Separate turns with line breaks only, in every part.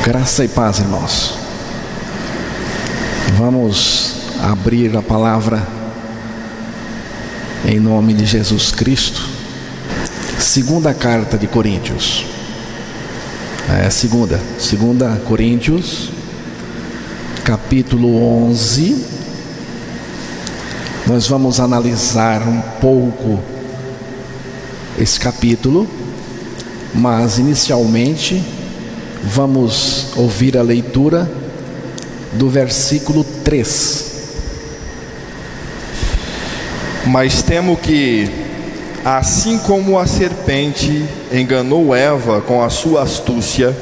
Graça e paz, irmãos. Vamos abrir a palavra em nome de Jesus Cristo. Segunda carta de Coríntios. Segunda Coríntios, capítulo 11. Nós vamos analisar um pouco esse capítulo, mas inicialmente vamos ouvir a leitura do versículo 3.
Mas temo que, assim como a serpente enganou Eva com a sua astúcia,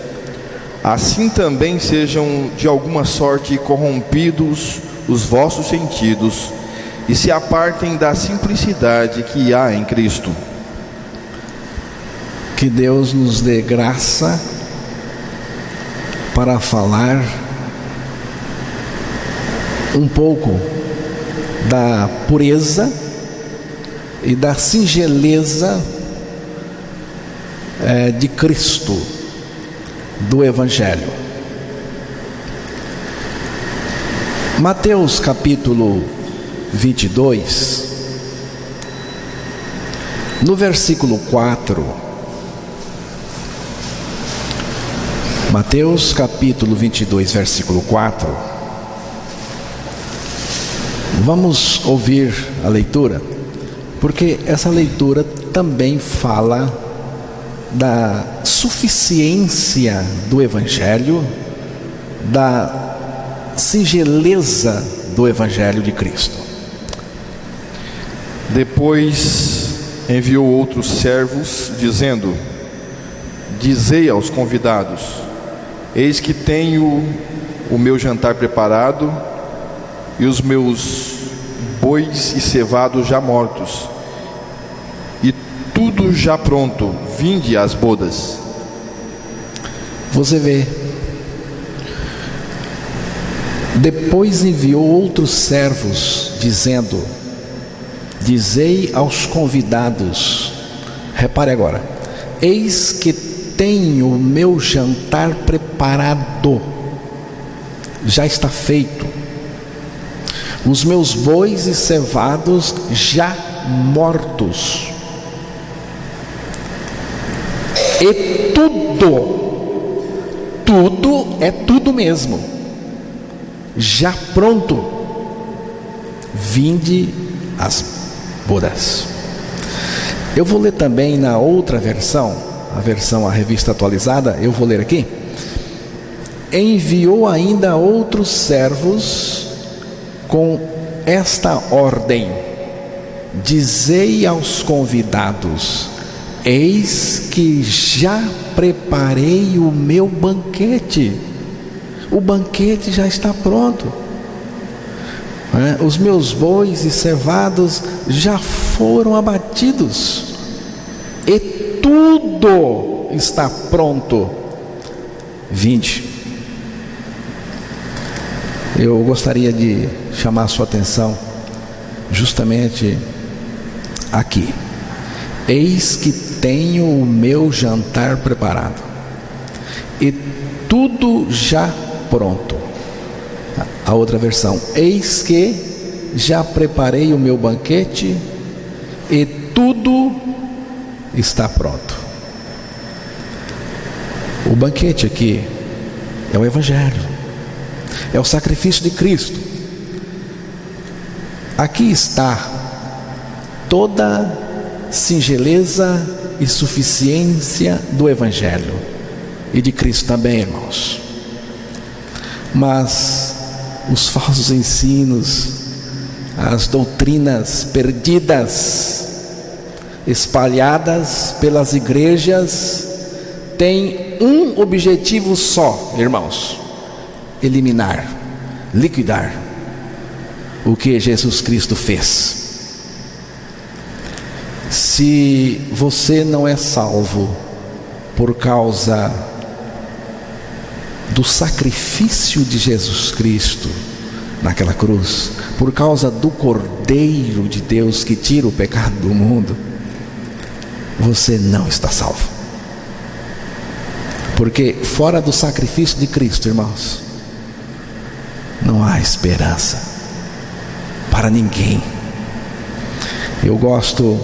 assim também sejam de alguma sorte corrompidos os vossos sentidos e se apartem da simplicidade que há em Cristo.
Que Deus nos dê graça para falar um pouco da pureza e da singeleza de Cristo, do Evangelho. Mateus capítulo 22, no versículo 4. Mateus capítulo 22, versículo 4. Vamos ouvir a leitura, porque essa leitura também fala da suficiência do Evangelho, da singeleza do Evangelho de Cristo.
Depois enviou outros servos, dizendo: Dizei aos convidados: Eis que tenho o meu jantar preparado e os meus bois e cevados já mortos, e tudo já pronto, vinde às bodas.
Você vê. Depois enviou outros servos, dizendo: Dizei aos convidados. Repare agora: Eis que tenho o meu jantar preparado, já está feito, os meus bois e cevados já mortos, e tudo é tudo mesmo, já pronto, vinde às bodas. Eu vou ler também na outra versão, a revista atualizada, eu vou ler aqui. Enviou ainda outros servos com esta ordem: Dizei aos convidados: Eis que já preparei o meu banquete. O banquete já está pronto. Os meus bois e cevados já foram abatidos. E tudo está pronto. Vinde. Eu gostaria de chamar a sua atenção justamente aqui. Eis que tenho o meu jantar preparado e tudo já pronto. A outra versão: eis que já preparei o meu banquete e tudo está pronto. O banquete aqui é o Evangelho, é o sacrifício de Cristo. Aqui está toda singeleza e suficiência do Evangelho e de Cristo também, irmãos. Mas os falsos ensinos, as doutrinas perdidas, espalhadas pelas igrejas, têm um objetivo só, irmãos: eliminar, liquidar o que Jesus Cristo fez. Se você não é salvo por causa do sacrifício de Jesus Cristo naquela cruz, por causa do Cordeiro de Deus que tira o pecado do mundo, você não está salvo. Porque fora do sacrifício de Cristo, irmãos, não há esperança para ninguém. Eu gosto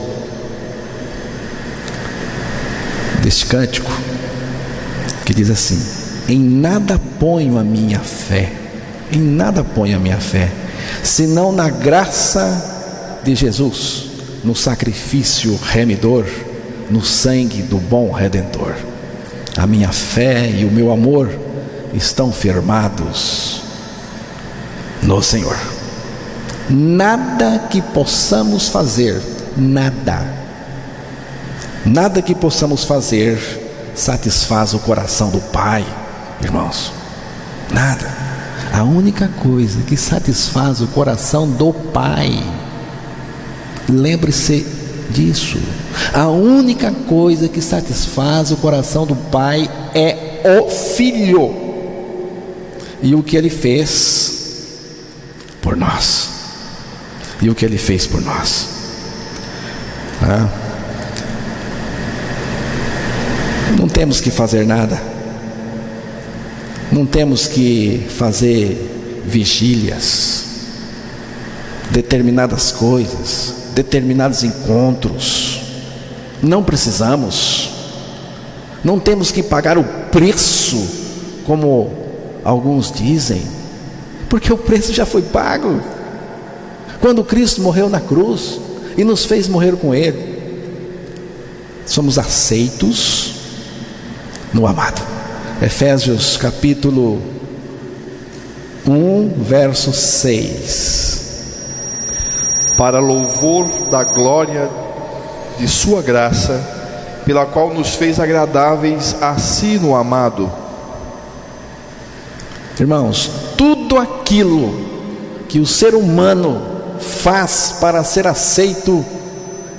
deste cântico que diz assim: em nada ponho a minha fé, em nada ponho a minha fé, senão na graça de Jesus, no sacrifício remidor, no sangue do bom Redentor. A minha fé e o meu amor estão firmados no Senhor. Nada que possamos fazer, nada que possamos fazer satisfaz o coração do Pai, irmãos. Nada. A única coisa que satisfaz o coração do Pai, lembre-se disso, a única coisa que satisfaz o coração do Pai é o Filho, e o que Ele fez por nós, Não temos que fazer nada, não temos que fazer vigílias, determinadas coisas, determinados encontros. Não precisamos, não temos que pagar o preço, como alguns dizem, porque o preço já foi pago quando Cristo morreu na cruz e nos fez morrer com Ele. Somos aceitos no amado. Efésios capítulo 1, verso 6.
Para louvor da glória de sua graça, pela qual nos fez agradáveis a si no amado.
Irmãos, tudo aquilo que o ser humano faz para ser aceito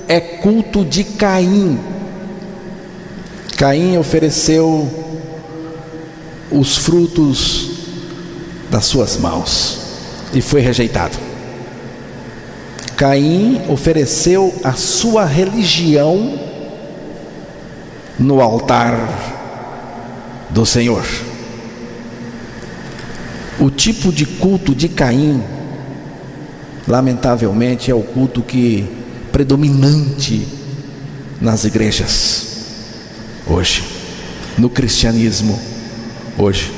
é culto de Caim. Caim ofereceu os frutos das suas mãos e foi rejeitado. Caim ofereceu a sua religião no altar do Senhor. O tipo de culto de Caim, lamentavelmente, é o culto que predominante nas igrejas hoje, no cristianismo hoje.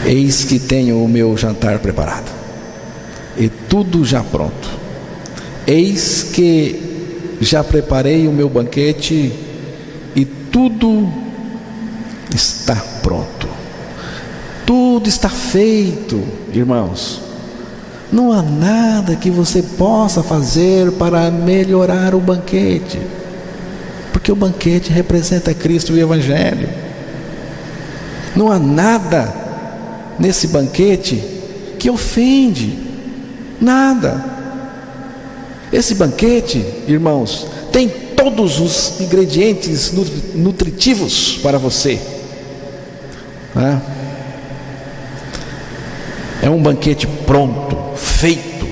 Eis que tenho o meu jantar preparado e tudo já pronto. Eis que já preparei o meu banquete e tudo está pronto. Tudo está feito, irmãos. Não há nada que você possa fazer para melhorar o banquete, porque o banquete representa Cristo e o Evangelho. Não há nada nesse banquete que ofende, nada. Esse banquete, irmãos, tem todos os ingredientes nutritivos para você. É um banquete pronto, feito,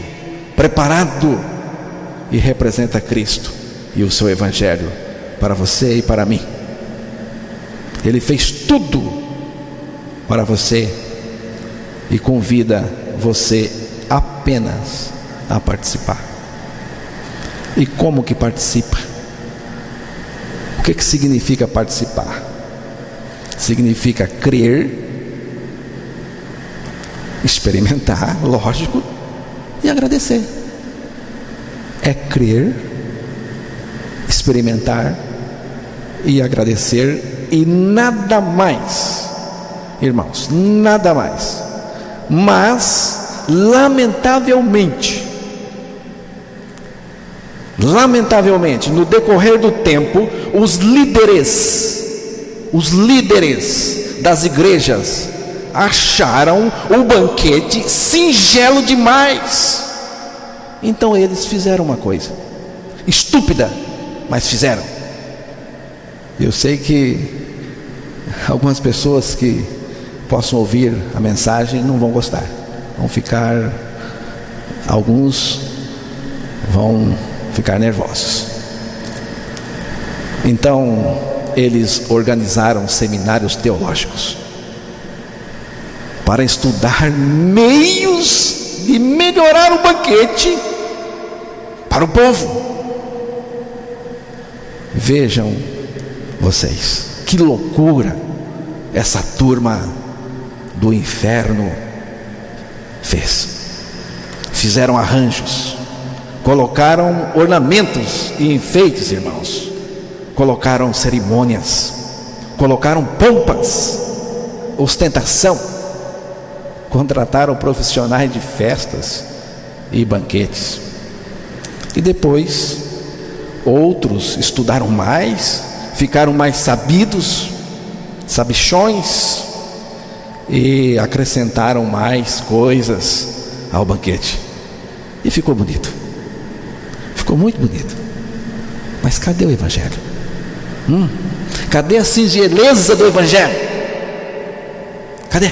preparado, e representa Cristo e o seu Evangelho para você e para mim. Ele fez tudo para você e convida você apenas a participar. E como que participa? O que significa participar? Significa crer, experimentar, lógico, e agradecer. É crer, experimentar e agradecer, e nada mais, irmãos, nada mais. Mas lamentavelmente, no decorrer do tempo, os líderes das igrejas acharam o banquete singelo demais. Então eles fizeram uma coisa estúpida, mas fizeram. Eu sei que algumas pessoas que possam ouvir a mensagem não vão gostar, alguns vão ficar nervosos. Então eles organizaram seminários teológicos para estudar meios de melhorar o banquete para o povo. Vejam vocês, que loucura essa turma do inferno fez. Fizeram arranjos, colocaram ornamentos e enfeites, irmãos, colocaram cerimônias, colocaram pompas, ostentação, contrataram profissionais de festas e banquetes. E depois outros estudaram mais, ficaram mais sabichões, e acrescentaram mais coisas ao banquete. E ficou bonito, ficou muito bonito. Mas cadê o Evangelho? Cadê a singeleza do Evangelho? Cadê?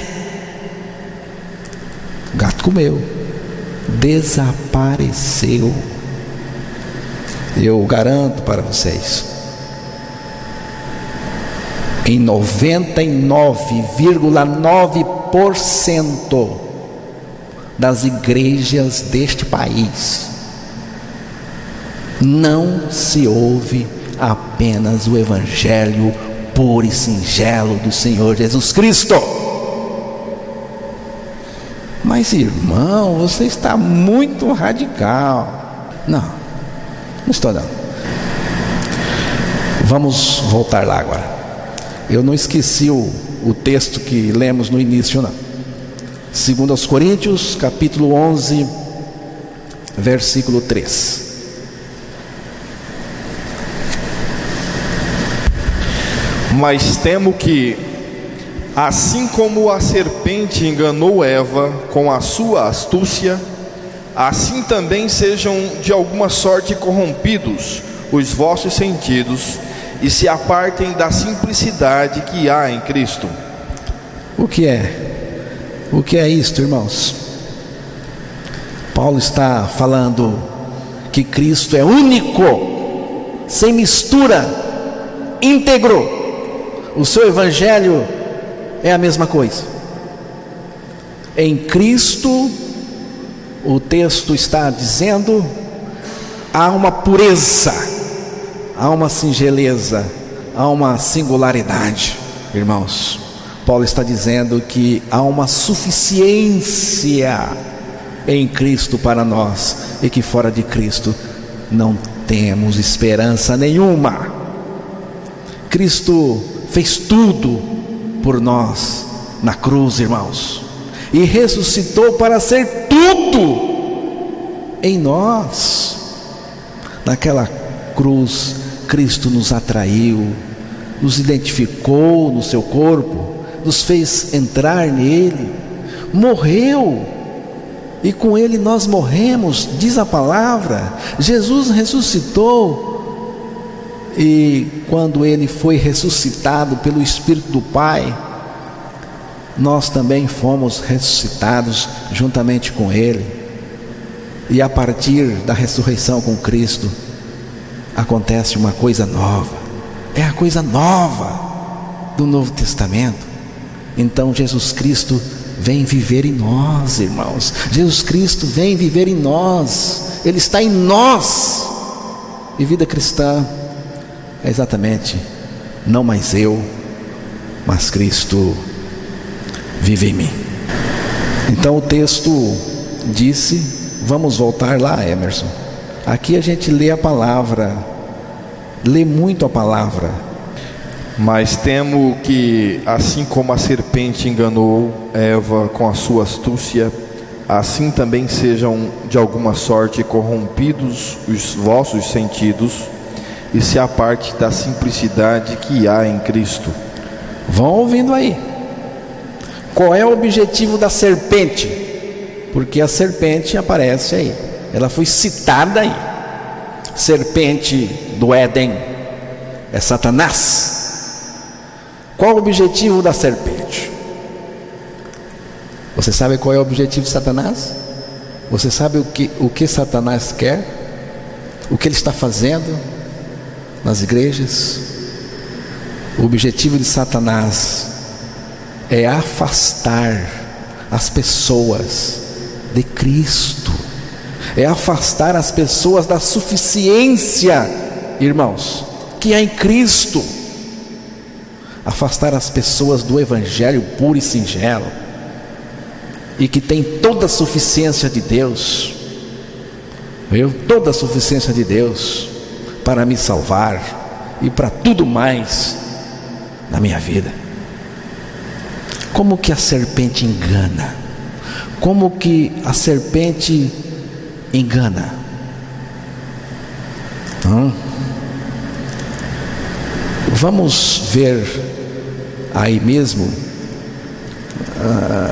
O gato comeu, desapareceu. Eu garanto para vocês, em 99,9% das igrejas deste país não se ouve apenas o Evangelho puro e singelo do Senhor Jesus Cristo. Mas irmão, você está muito radical. Não estou não. Vamos voltar lá agora. Eu não esqueci o texto que lemos no início, não. 2 Coríntios, capítulo 11, versículo 3.
Mas temo que, assim como a serpente enganou Eva com a sua astúcia, assim também sejam de alguma sorte corrompidos os vossos sentidos e se apartem da simplicidade que há em Cristo.
O que é isto, irmãos? Paulo está falando que Cristo é único, sem mistura, íntegro. O seu Evangelho é a mesma coisa. Em Cristo, o texto está dizendo, há uma pureza, há uma singeleza, há uma singularidade. Irmãos, Paulo está dizendo que há uma suficiência em Cristo para nós, e que fora de Cristo não temos esperança nenhuma. Cristo fez tudo por nós na cruz, irmãos, e ressuscitou para ser tudo em nós. Naquela cruz, Cristo nos atraiu, nos identificou no seu corpo, nos fez entrar nele, morreu, e com ele nós morremos, diz a palavra. Jesus ressuscitou, e quando ele foi ressuscitado pelo Espírito do Pai, nós também fomos ressuscitados juntamente com ele. E a partir da ressurreição com Cristo, acontece uma coisa nova. É a coisa nova do Novo Testamento. Então Jesus Cristo vem viver em nós, irmãos. Jesus Cristo vem viver em nós. Ele está em nós. E vida cristã é exatamente, não mais eu, mas Cristo vive em mim. Então o texto disse, vamos voltar lá, Emerson. Aqui a gente lê a palavra, lê muito a palavra.
Mas temo que, assim como a serpente enganou Eva com a sua astúcia, assim também sejam de alguma sorte corrompidos os vossos sentidos e se aparte da simplicidade que há em Cristo.
Vão ouvindo aí. Qual é o objetivo da serpente? Porque a serpente aparece aí, ela foi citada aí. Serpente do Éden é Satanás. Qual o objetivo da serpente? Você sabe qual é o objetivo de Satanás? Você sabe o que Satanás quer? O que ele está fazendo nas igrejas? O objetivo de Satanás é afastar as pessoas de Cristo, é afastar as pessoas da suficiência, irmãos, que há em Cristo, afastar as pessoas do evangelho puro e singelo, e que tem toda a suficiência de Deus, viu? Toda a suficiência de Deus para me salvar e para tudo mais na minha vida. Como que a serpente engana? Como que a serpente engana? Vamos ver aí mesmo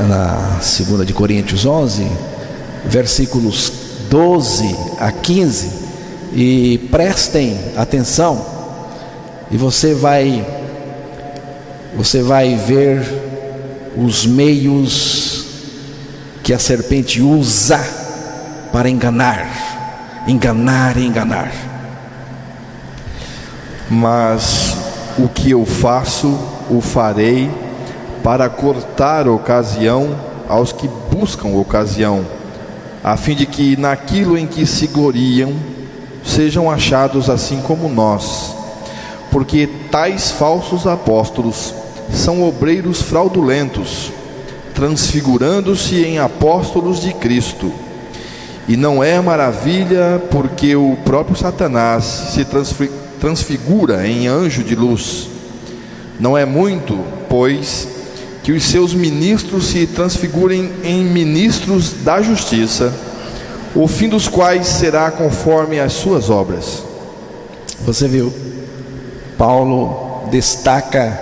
na 2 de Coríntios 11, versículos 12 a 15, e prestem atenção, e você vai ver os meios que a serpente usa para enganar.
Mas o que eu faço, o farei para cortar ocasião aos que buscam ocasião, a fim de que naquilo em que se gloriam sejam achados assim como nós. Porque tais falsos apóstolos são obreiros fraudulentos, transfigurando-se em apóstolos de Cristo. E não é maravilha, porque o próprio Satanás se transfigura em anjo de luz. Não é muito, pois, que os seus ministros se transfigurem em ministros da justiça, o fim dos quais será conforme as suas obras.
Você viu? Paulo destaca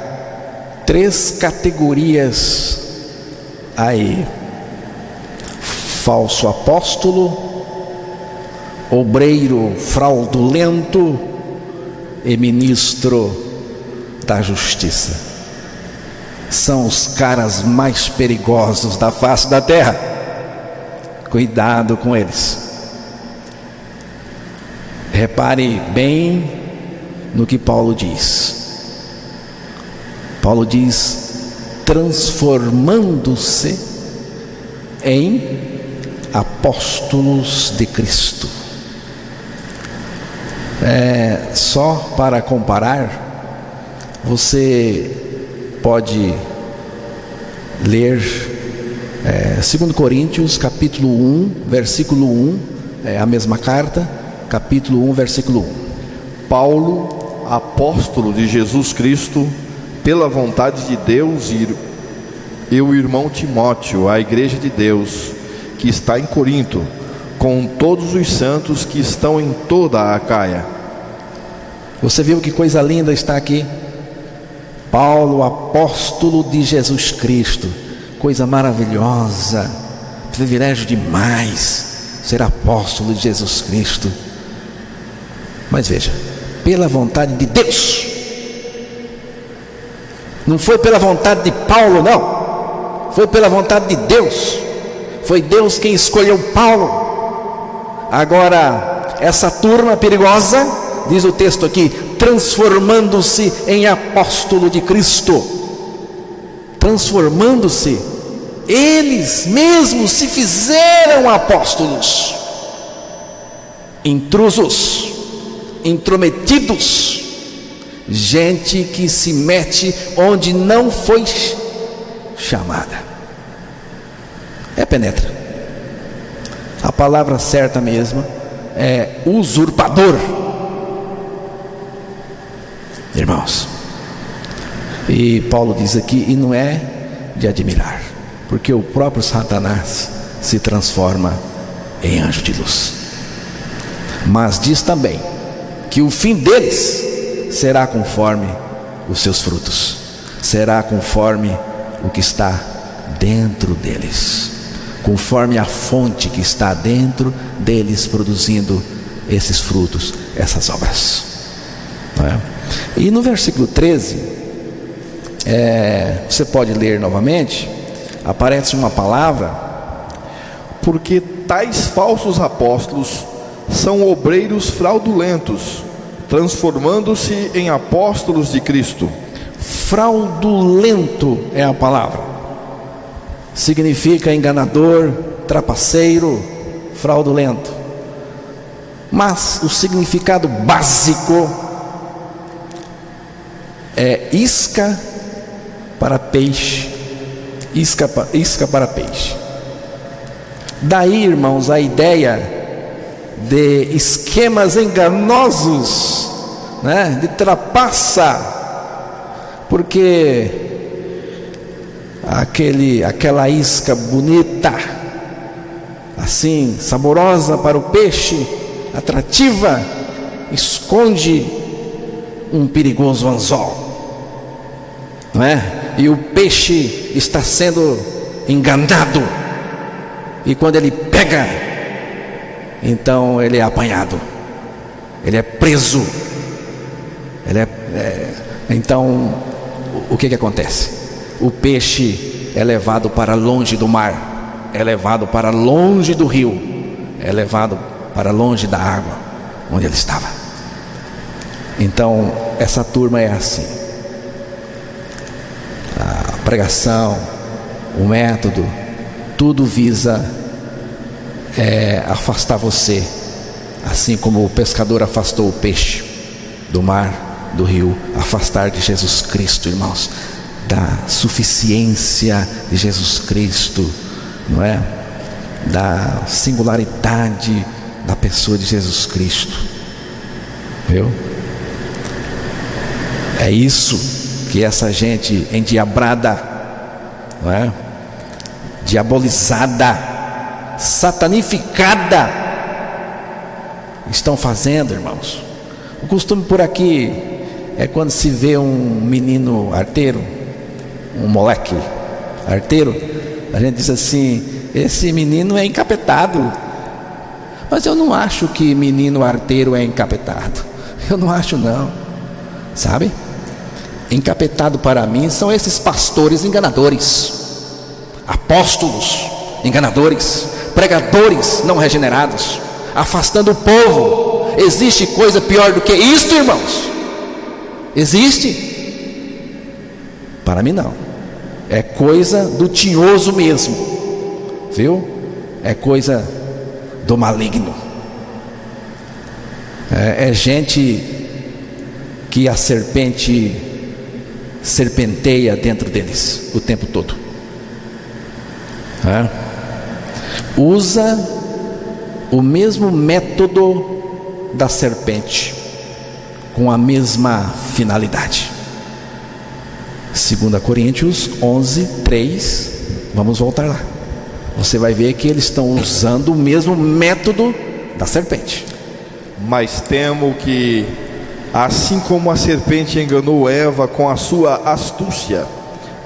3 categorias aí: falso apóstolo, obreiro fraudulento e ministro da justiça. São os caras mais perigosos da face da terra. Cuidado com eles. Repare bem no que Paulo diz. Paulo diz: transformando-se em apóstolos de Cristo. Só para comparar, você pode ler 2 Coríntios capítulo 1, versículo 1, a mesma carta, capítulo 1, versículo 1.
Paulo, apóstolo de Jesus Cristo, pela vontade de Deus, e o irmão Timóteo, à igreja de Deus, que está em Corinto, com todos os santos que estão em toda a Acaia.
Você viu que coisa linda está aqui? Paulo, apóstolo de Jesus Cristo. Coisa maravilhosa, privilégio demais ser apóstolo de Jesus Cristo. Mas veja, pela vontade de Deus. Não foi pela vontade de Paulo, não. Foi pela vontade de Deus. Foi Deus quem escolheu Paulo. Agora, essa turma perigosa, diz o texto aqui, transformando-se em apóstolo de Cristo. Transformando-se, eles mesmos se fizeram apóstolos. Intrusos, intrometidos, gente que se mete onde não foi chamada. Penetra. A palavra certa mesmo é usurpador. Irmãos, e Paulo diz aqui, e não é de admirar, porque o próprio Satanás se transforma em anjo de luz. Mas diz também que o fim deles será conforme os seus frutos, será conforme o que está dentro deles, conforme a fonte que está dentro deles, produzindo esses frutos, essas obras. Não é? E no versículo 13, você pode ler novamente, aparece uma palavra:
porque tais falsos apóstolos são obreiros fraudulentos, transformando-se em apóstolos de Cristo.
Fraudulento é a palavra. Significa enganador, trapaceiro, fraudulento. Mas o significado básico é isca para peixe. Isca para peixe. Daí, irmãos, a ideia de esquemas enganosos, né? De trapaça, porque aquela isca bonita, assim, saborosa para o peixe, atrativa, esconde um perigoso anzol, não é? E o peixe está sendo enganado, e quando ele pega, então ele é apanhado, ele é preso, então o que acontece? O peixe é levado para longe do mar, é levado para longe do rio, é levado para longe da água onde ele estava. Então essa turma é assim. A pregação, o método, tudo visa afastar você, assim como o pescador afastou o peixe do mar, do rio, afastar de Jesus Cristo, irmãos, da suficiência de Jesus Cristo, não é? Da singularidade da pessoa de Jesus Cristo, viu? É isso que essa gente endiabrada, não é? Diabolizada, satanificada, estão fazendo, irmãos. O costume por aqui é quando se vê um menino arteiro, um moleque arteiro, a gente diz assim: esse menino é encapetado. Mas eu não acho que menino arteiro é encapetado. Eu não acho, não. Sabe? Encapetado para mim são esses pastores enganadores, apóstolos enganadores, pregadores não regenerados, afastando o povo. Existe coisa pior do que isto, irmãos? Existe? Para mim não. É coisa do tinhoso mesmo, viu? É coisa do maligno. É gente que a serpente serpenteia dentro deles o tempo todo. Usa o mesmo método da serpente, com a mesma finalidade. 2 Coríntios 11:3, vamos voltar lá. Você vai ver que eles estão usando o mesmo método da serpente.
Mas temo que, assim como a serpente enganou Eva com a sua astúcia,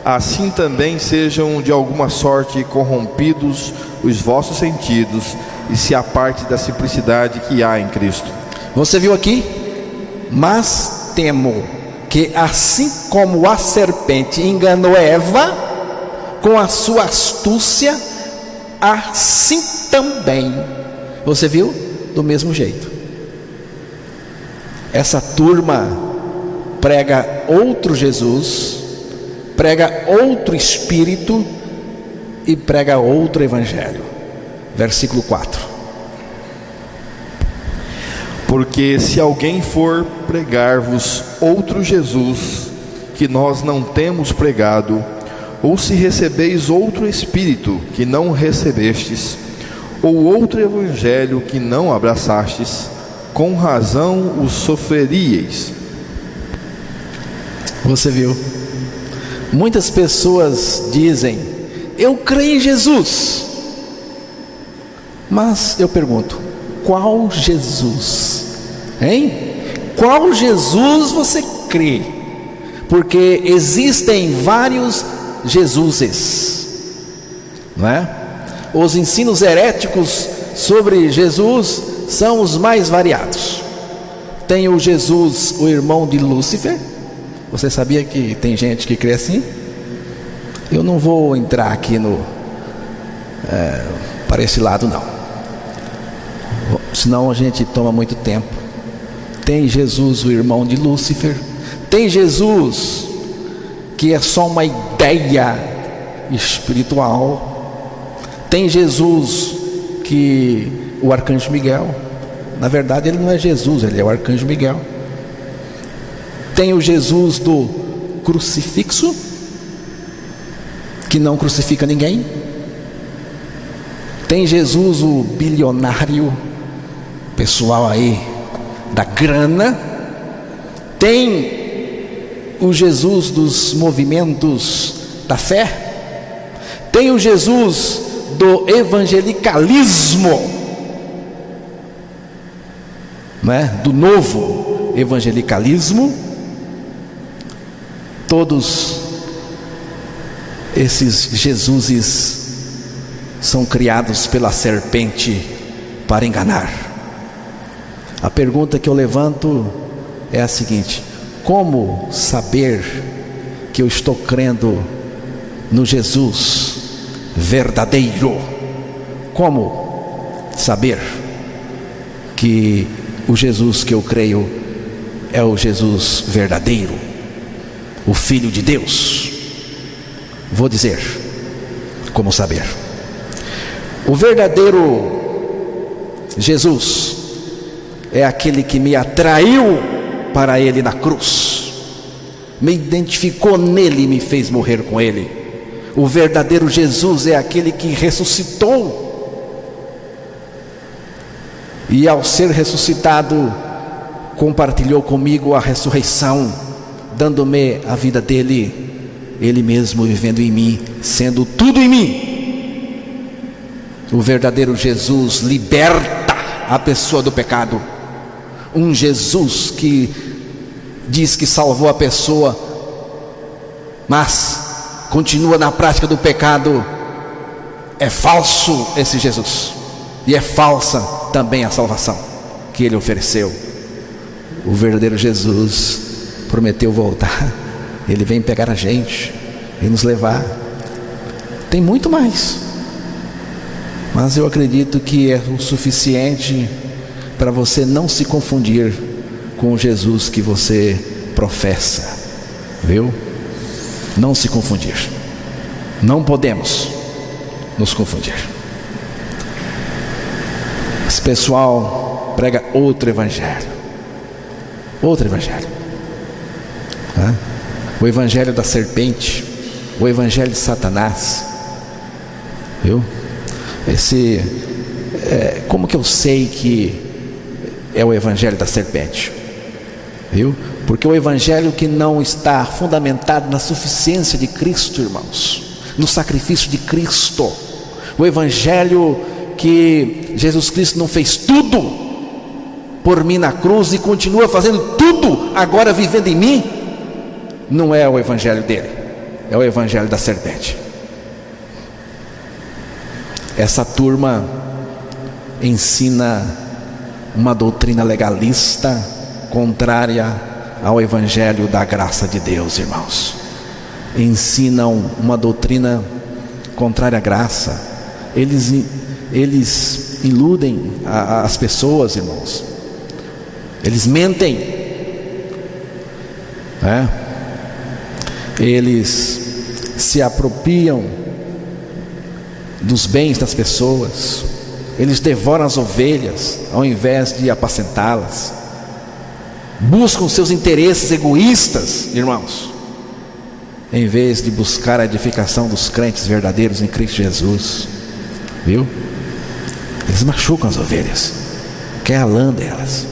assim também sejam de alguma sorte corrompidos os vossos sentidos e se aparte da simplicidade que há em Cristo.
Você viu aqui? Mas temo que, assim como a serpente enganou Eva com a sua astúcia, assim também. Você viu? Do mesmo jeito. Essa turma prega outro Jesus, prega outro Espírito e prega outro Evangelho. Versículo 4.
Porque se alguém for pregar-vos outro Jesus, que nós não temos pregado, ou se recebeis outro Espírito que não recebestes, ou outro Evangelho que não abraçastes, com razão o sofreríeis.
Você viu? Muitas pessoas dizem: eu creio em Jesus. Mas eu pergunto: qual Jesus? Hein? Qual Jesus você crê? Porque existem vários Jesuses, não é? Os ensinos heréticos sobre Jesus são os mais variados. Tem o Jesus, o irmão de Lúcifer. Você sabia que tem gente que crê assim? Eu não vou entrar aqui para esse lado não, senão a gente toma muito tempo. Tem Jesus, o irmão de Lúcifer. Tem Jesus que é só uma ideia espiritual. Tem Jesus que o arcanjo Miguel, na verdade ele não é Jesus, ele é o arcanjo Miguel. Tem o Jesus do crucifixo, que não crucifica ninguém. Tem Jesus o bilionário, pessoal aí da grana. Tem o Jesus dos movimentos da fé. Tem o Jesus do evangelicalismo, né? Do novo evangelicalismo. Todos esses Jesuses são criados pela serpente para enganar. A pergunta que eu levanto é a seguinte: como saber que eu estou crendo no Jesus verdadeiro? Como saber que o Jesus que eu creio é o Jesus verdadeiro, o Filho de Deus? Vou dizer como saber. O verdadeiro Jesus é aquele que me atraiu para Ele na cruz, me identificou nele e me fez morrer com Ele. O verdadeiro Jesus é aquele que ressuscitou, e ao ser ressuscitado compartilhou comigo a ressurreição, dando-me a vida dele, Ele mesmo vivendo em mim, sendo tudo em mim. O verdadeiro Jesus liberta a pessoa do pecado. Um Jesus que diz que salvou a pessoa, mas continua na prática do pecado, é falso esse Jesus, e é falsa também a salvação que Ele ofereceu. O verdadeiro Jesus prometeu voltar. Ele vem pegar a gente e nos levar. Tem muito mais, mas eu acredito que é o suficiente para você não se confundir com o Jesus que você professa, viu? Não se confundir. Não podemos nos confundir. Esse pessoal prega outro evangelho. Outro evangelho, né? O evangelho da serpente, o evangelho de Satanás, viu? Como que eu sei que é o evangelho da serpente? Viu? Porque o evangelho que não está fundamentado na suficiência de Cristo, irmãos, no sacrifício de Cristo, o evangelho que Jesus Cristo não fez tudo por mim na cruz e continua fazendo tudo agora vivendo em mim, não é o evangelho dele, é o evangelho da serpente. Essa turma ensina uma doutrina legalista contrária ao evangelho da graça de Deus, irmãos. Ensinam uma doutrina contrária à graça. Eles iludem as pessoas, irmãos. Eles mentem, né? Eles se apropriam dos bens das pessoas. Eles devoram as ovelhas ao invés de apacentá-las. Buscam seus interesses egoístas, irmãos, em vez de buscar a edificação dos crentes verdadeiros em Cristo Jesus. Viu? Eles machucam as ovelhas, quer a lã delas.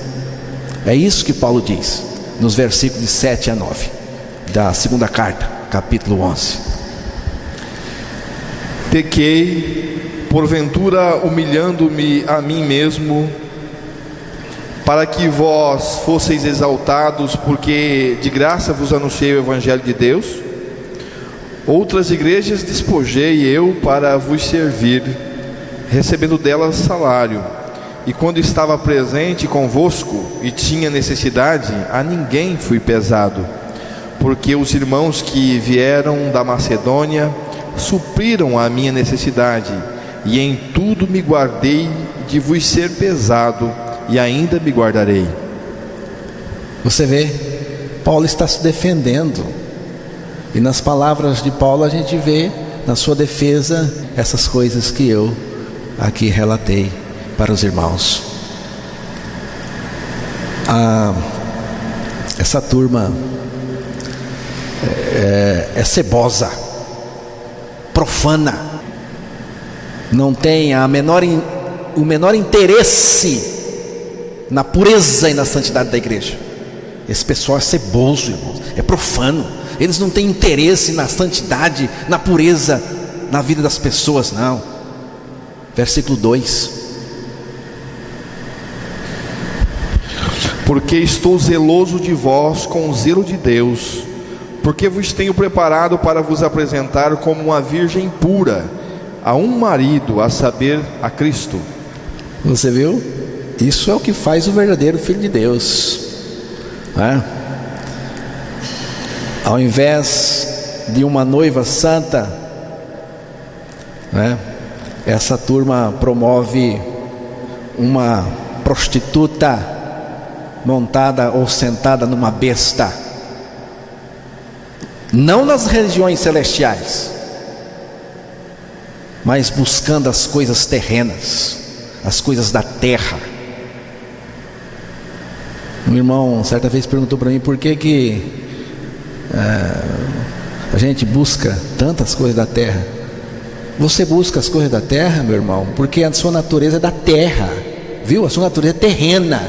É isso que Paulo diz nos versículos de 7 a 9 da segunda carta, capítulo 11.
Pequei, porventura humilhando-me a mim mesmo, para que vós fosseis exaltados, porque de graça vos anunciei o evangelho de Deus. Outras igrejas despojei eu para vos servir, recebendo delas salário. E quando estava presente convosco e tinha necessidade, a ninguém fui pesado, porque os irmãos que vieram da Macedônia supriram a minha necessidade, e em tudo me guardei de vos ser pesado, e ainda me guardarei. Você vê, Paulo está se defendendo.
E nas palavras de Paulo a gente vê, na sua defesa, essas coisas que eu aqui relatei para os irmãos. Essa turma é cebosa, profana, não tem o menor interesse na pureza e na santidade da igreja. Esse pessoal é ceboso, irmãos, é profano. Eles não têm interesse na santidade, na pureza, na vida das pessoas, não. Versículo 2:
porque estou zeloso de vós com o zelo de Deus, porque vos tenho preparado para vos apresentar como uma virgem pura a um marido, a saber, a Cristo.
Você viu? Isso é o que faz o verdadeiro Filho de Deus, né? Ao invés de uma noiva santa, né, essa turma promove uma prostituta montada ou sentada numa besta. Não nas regiões celestiais, mas buscando as coisas terrenas, as coisas da terra. Um irmão certa vez perguntou para mim por que a gente busca tantas coisas da terra. Você busca as coisas da terra, meu irmão, porque a sua natureza é da terra, viu? A sua natureza é terrena.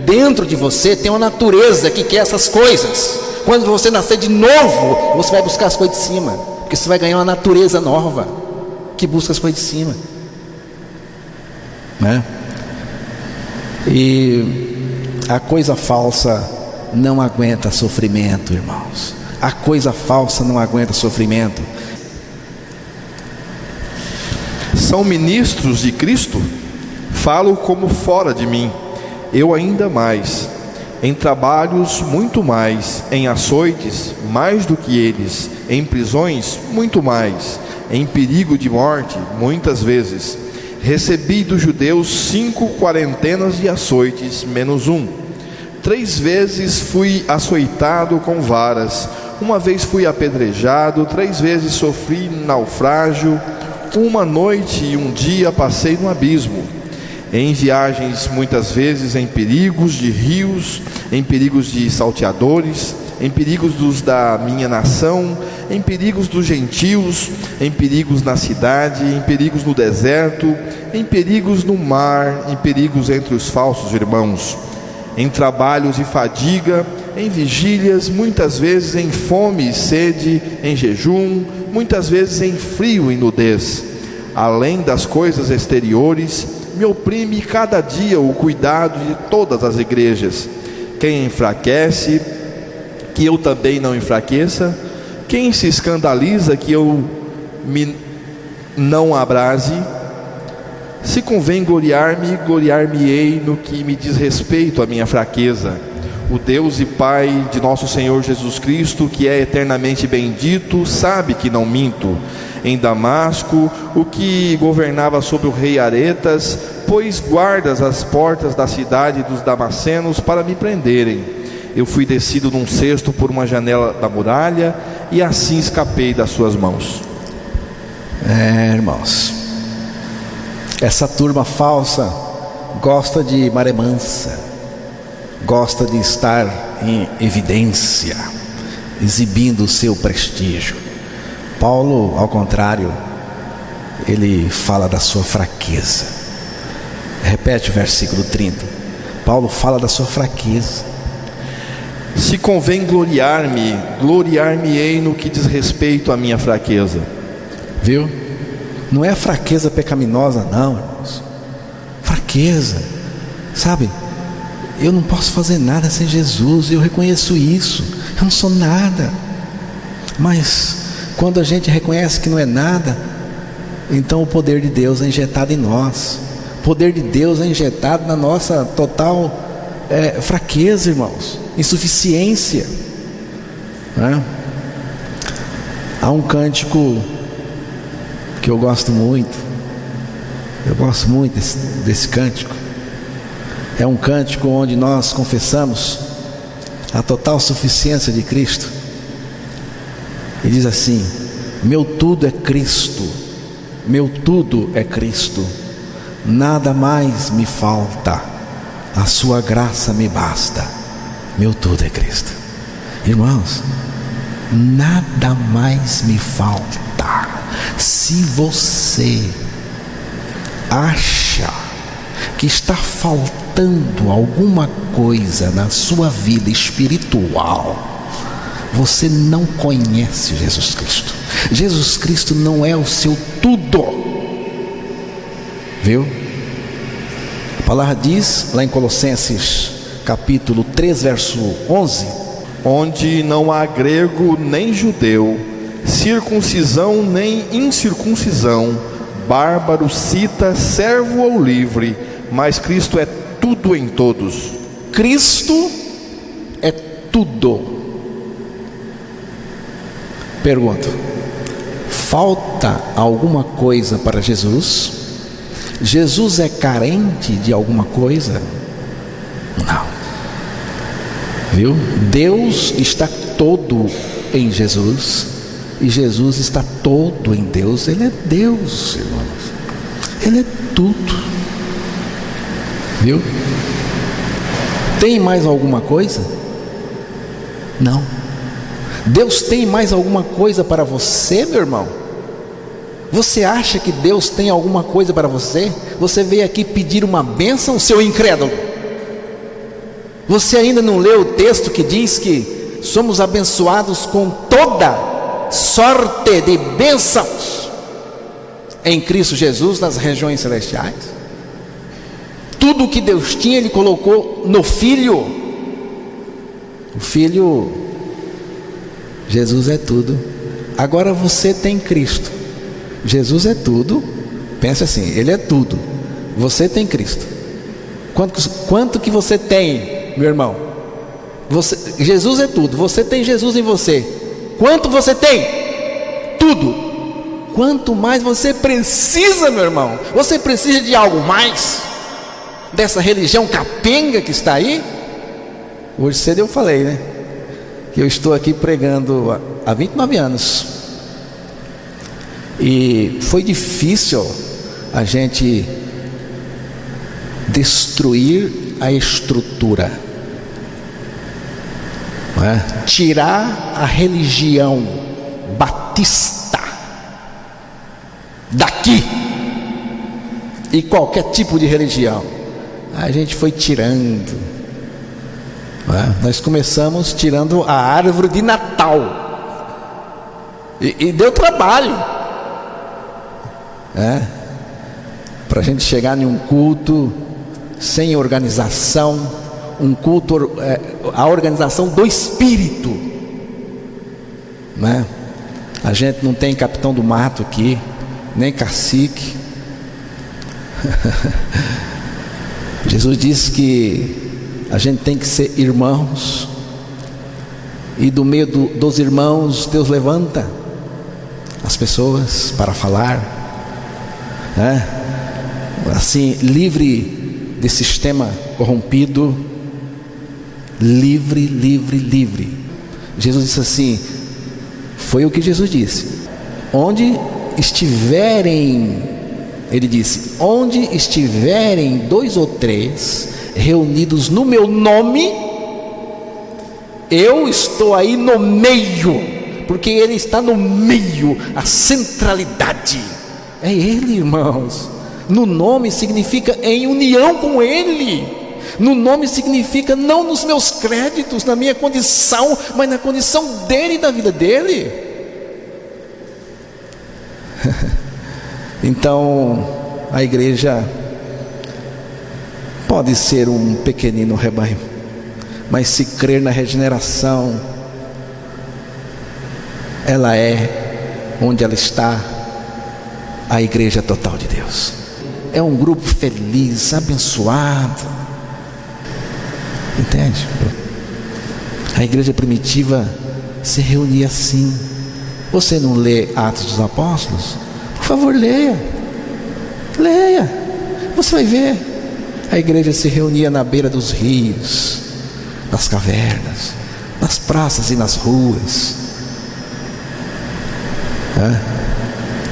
Dentro de você tem uma natureza que quer essas coisas. Quando você nascer de novo, você vai buscar as coisas de cima, porque você vai ganhar uma natureza nova que busca as coisas de cima, né? E a coisa falsa não aguenta sofrimento, irmãos. A coisa falsa não aguenta sofrimento.
São ministros de Cristo? Falo como fora de mim. Eu ainda mais, em trabalhos muito mais, em açoites mais do que eles, em prisões muito mais, em perigo de morte muitas vezes. Recebi dos judeus 5 quarentenas de açoites, menos um. 3 vezes fui açoitado com varas, 1 vez fui apedrejado, 3 vezes sofri naufrágio, 1 noite e 1 dia passei no abismo. Em viagens muitas vezes em perigos de rios, em perigos de salteadores, em perigos dos da minha nação, em perigos dos gentios, em perigos na cidade, em perigos no deserto, em perigos no mar, em perigos entre os falsos irmãos, em trabalhos e fadiga, em vigílias, muitas vezes em fome e sede, em jejum, muitas vezes em frio e nudez. Além das coisas exteriores, me oprime cada dia o cuidado de todas as igrejas. Quem enfraquece, que eu também não enfraqueça. Quem se escandaliza, que eu me não abrase. Se convém gloriar-me, gloriar-me-ei no que me diz respeito à minha fraqueza. O Deus e Pai de nosso Senhor Jesus Cristo, que é eternamente bendito, sabe que não minto. Em Damasco, o que governava sobre o rei Aretas, pôs guardas às portas da cidade dos damascenos para me prenderem. Eu fui descido num cesto por uma janela da muralha e assim escapei das suas mãos.
Irmãos, essa turma falsa gosta de maré mansa, gosta de estar em evidência, exibindo o seu prestígio. Paulo, ao contrário, ele fala da sua fraqueza. Repete o versículo 30. Paulo fala da sua fraqueza.
Se convém gloriar-me, gloriar-me-ei no que diz respeito à minha fraqueza.
Viu? Não é a fraqueza pecaminosa, não, irmãos. Fraqueza, sabe? Eu não posso fazer nada sem Jesus, eu reconheço isso. Eu não sou nada. Mas quando a gente reconhece que não é nada, então o poder de Deus é injetado em nós. O poder de Deus é injetado na nossa total fraqueza, irmãos, insuficiência, né? Há um cântico que eu gosto muito. Eu gosto muito desse cântico. É um cântico onde nós confessamos a total suficiência de Cristo. E diz assim: meu tudo é Cristo, meu tudo é Cristo, nada mais me falta, a sua graça me basta, meu tudo é Cristo. Irmãos, nada mais me falta. Se você acha que está faltando alguma coisa na sua vida espiritual, você não conhece Jesus Cristo. Jesus Cristo não é o seu tudo, viu? A palavra diz lá em Colossenses capítulo 3 verso 11:
onde não há grego nem judeu, circuncisão nem incircuncisão, bárbaro, cita, servo ou livre, mas Cristo é tudo em todos.
Cristo é tudo. Pergunto: falta alguma coisa para Jesus? Jesus é carente de alguma coisa? Não. Viu? Deus está todo em Jesus e Jesus está todo em Deus. Ele é Deus, irmãos. Ele é tudo. Viu? Tem mais alguma coisa? Não. Deus tem mais alguma coisa para você, meu irmão? Você acha que Deus tem alguma coisa para você? Você veio aqui pedir uma bênção, seu incrédulo? Você ainda não leu o texto que diz que somos abençoados com toda sorte de bênçãos em Cristo Jesus nas regiões celestiais? Tudo o que Deus tinha, Ele colocou no Filho. O Filho, Jesus é tudo. Agora você tem Cristo. Jesus é tudo. Pensa assim, Ele é tudo. Você tem Cristo. Quanto que você tem, meu irmão? Jesus é tudo. Você tem Jesus em você. Quanto você tem? Tudo. Quanto mais você precisa, meu irmão? Você precisa de algo mais? Dessa religião capenga que está aí? Hoje cedo eu falei, né? Que eu estou aqui pregando há 29 anos. E foi difícil a gente destruir a estrutura, não é? Tirar a religião batista daqui, e qualquer tipo de religião a gente foi tirando, não é? Nós começamos tirando a árvore de Natal e deu trabalho, para a gente chegar em um culto sem organização, um culto, a organização do Espírito, né? A gente não tem capitão do mato aqui, nem cacique. Jesus disse que a gente tem que ser irmãos, e do meio dos irmãos Deus levanta as pessoas para falar, né? Assim, livre de sistema corrompido, livre. Jesus disse assim, foi o que Jesus disse: onde estiverem, ele disse, onde estiverem 2 ou 3 reunidos no meu nome, eu estou aí no meio, porque Ele está no meio, a centralidade é Ele, irmãos. No nome significa em união com Ele. No nome significa não nos meus créditos, na minha condição, mas na condição dEle e da vida dEle. Então, a igreja pode ser um pequenino rebanho, mas se crer na regeneração, ela é, onde ela está, a igreja total de Deus. É um grupo feliz, abençoado, entende? A igreja primitiva se reunia assim. Você não lê Atos dos Apóstolos? Por favor, leia, você vai ver. A igreja se reunia na beira dos rios, nas cavernas, nas praças e nas ruas.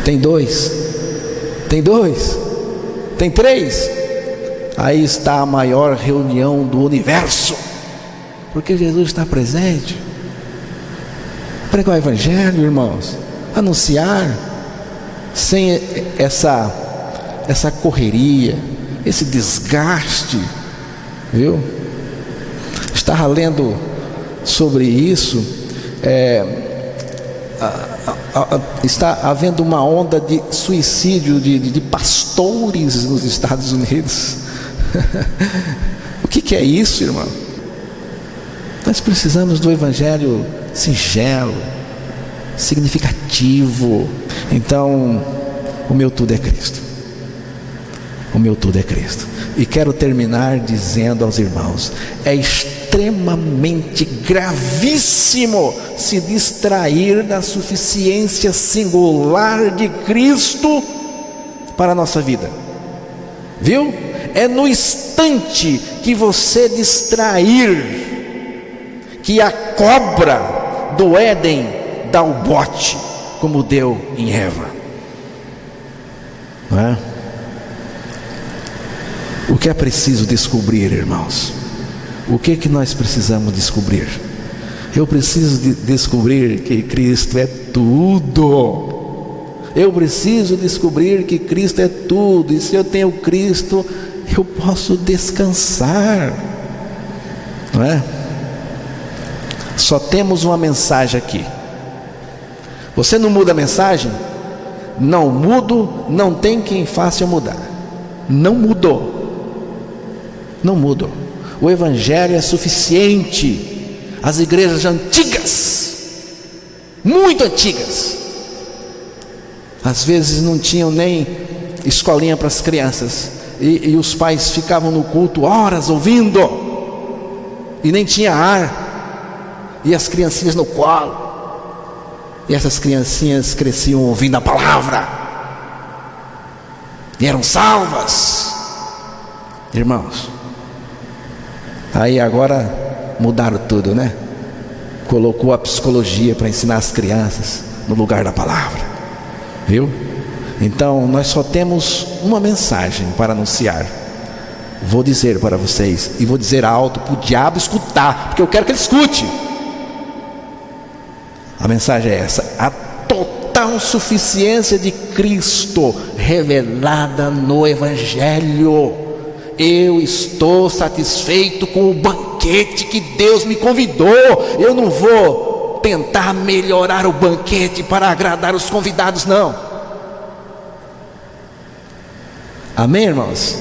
Tem 2, tem 2, tem 3. Aí está a maior reunião do universo, porque Jesus está presente. Pregar o evangelho, irmãos, anunciar, sem essa correria, esse desgaste, viu? Estava lendo sobre isso. Está havendo uma onda de suicídio de pastores nos Estados Unidos. O que é isso, irmão? Nós precisamos do evangelho singelo, significativo. Então, o meu tudo é Cristo. O meu tudo é Cristo. E quero terminar dizendo aos irmãos: é extremamente gravíssimo se distrair da suficiência singular de Cristo para a nossa vida. Viu? É no instante que você distrair que a cobra do Éden dá o bote, como deu em Eva. Não é? O que é preciso descobrir, irmãos? O que nós precisamos descobrir? Eu preciso descobrir que Cristo é tudo. Eu preciso descobrir que Cristo é tudo. E se eu tenho Cristo, eu posso descansar. Não é? Só temos uma mensagem aqui. Você não muda a mensagem? Não mudo, não tem quem faça eu mudar. Não mudou. Não mudou. O evangelho é suficiente. As igrejas antigas, muito antigas, às vezes não tinham nem escolinha para as crianças, e os pais ficavam no culto horas ouvindo, e nem tinha ar, e as criancinhas no colo, e essas criancinhas cresciam ouvindo a palavra, e eram salvas, irmãos. Aí agora mudaram tudo, né? Colocou a psicologia para ensinar as crianças no lugar da palavra, viu? Então nós só temos uma mensagem para anunciar. Vou dizer para vocês, e vou dizer alto para o diabo escutar, porque eu quero que ele escute. A mensagem é essa: a total suficiência de Cristo revelada no evangelho. Eu estou satisfeito com o banquete que Deus me convidou. Eu não vou tentar melhorar o banquete para agradar os convidados, não. Amém, irmãos?